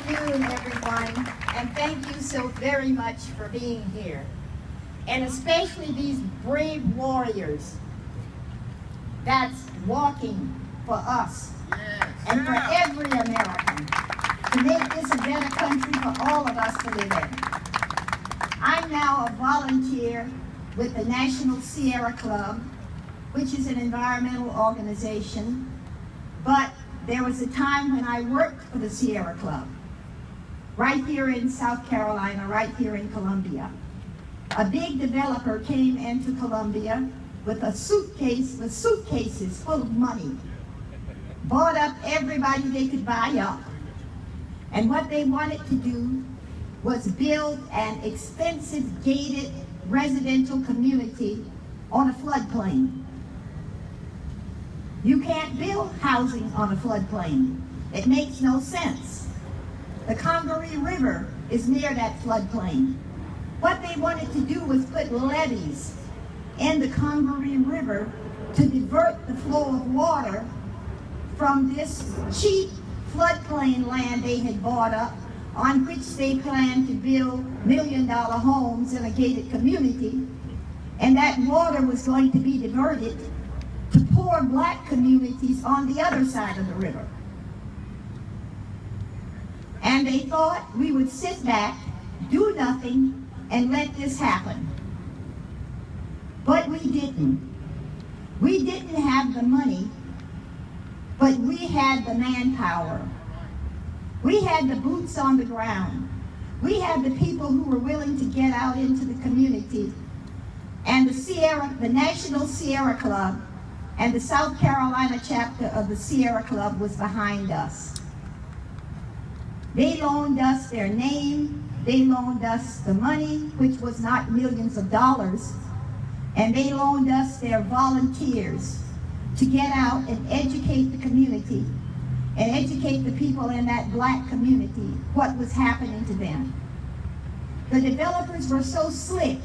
afternoon, everyone, and thank you so very much for being here. And especially these brave warriors that's walking for us and for every American to make this a better country for all of us to live in. I'm now a volunteer with the National Sierra Club, which is an environmental organization, but there was a time when I worked for the Sierra Club, right here in South Carolina, right here in Columbia. A big developer came into Columbia with a suitcase, with suitcases full of money, bought up everybody they could buy up, and what they wanted to do was build an expensive gated residential community on a floodplain. You can't build housing on a floodplain. It makes no sense. The Congaree River is near that floodplain. What they wanted to do was put levees in the Congaree River to divert the flow of water from this cheap floodplain land they had bought up, on which they planned to build million-dollar homes in a gated community, and that water was going to be diverted to poor black communities on the other side of the river. And they thought we would sit back, do nothing, and let this happen. But we didn't. We didn't have the money, but we had the manpower. We had the boots on the ground. We had the people who were willing to get out into the community. And the National Sierra Club and the South Carolina chapter of the Sierra Club was behind us. They loaned us their name, they loaned us the money, which was not millions of dollars, and they loaned us their volunteers to get out and educate the community and educate the people in that black community what was happening to them. The developers were so slick.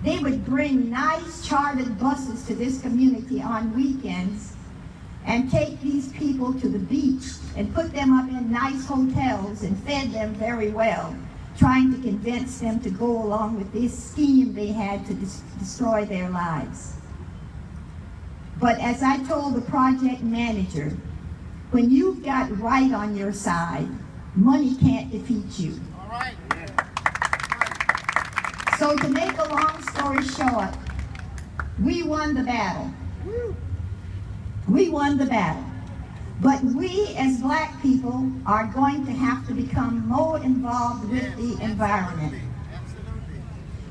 They would bring nice chartered buses to this community on weekends and take these people to the beach and put them up in nice hotels and fed them very well, trying to convince them to go along with this scheme they had to destroy their lives. But as I told the project manager, when you've got right on your side, money can't defeat you. All right. So to make a long story short, we won the battle. We won the battle. But we as black people are going to have to become more involved with the environment.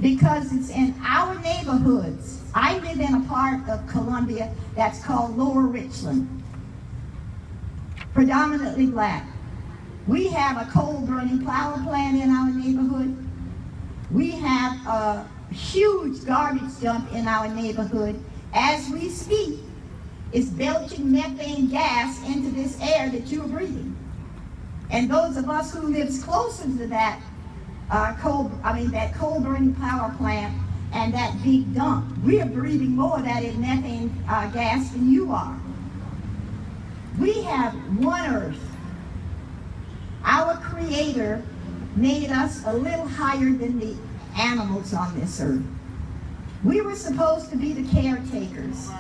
Because it's in our neighborhoods. I live in a part of Columbia that's called Lower Richland, predominantly black. We have a coal-burning power plant in our neighborhood. We have a huge garbage dump in our neighborhood. As we speak, it's belching methane gas into this air that you're breathing. And those of us who live closer to that that coal-burning power plant and that big dump, we are breathing more of that in methane gas than you are. We have one earth. Our Creator made us a little higher than the animals on this earth. We were supposed to be the caretakers.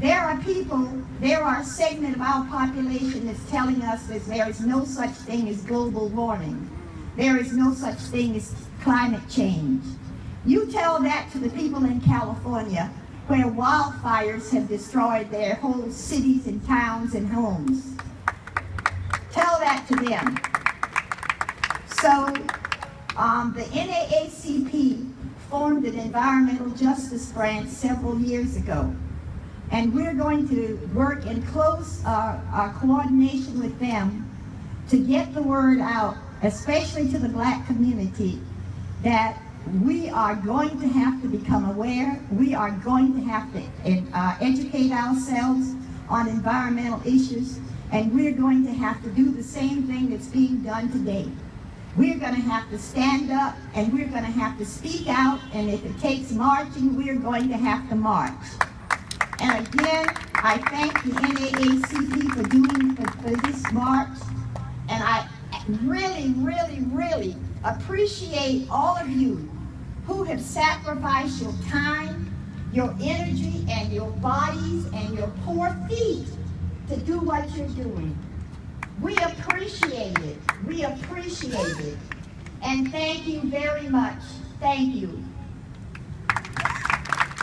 There are a segment of our population that's telling us that there is no such thing as global warming. There is no such thing as climate change. You tell that to the people in California, where wildfires have destroyed their whole cities and towns and homes. Tell that to them. So the NAACP formed an environmental justice branch several years ago. And we're going to work in close coordination with them to get the word out, especially to the black community, that we are going to have to become aware. We are going to have to educate ourselves on environmental issues, and we're going to have to do the same thing that's being done today. We're going to have to stand up, and we're going to have to speak out, and if it takes marching, we're going to have to march. And again, I thank the NAACP for doing for this march, and I really, really, really appreciate all of you who have sacrificed your time, your energy, and your bodies, and your poor feet to do what you're doing. We appreciate it. We appreciate it. And thank you very much. Thank you.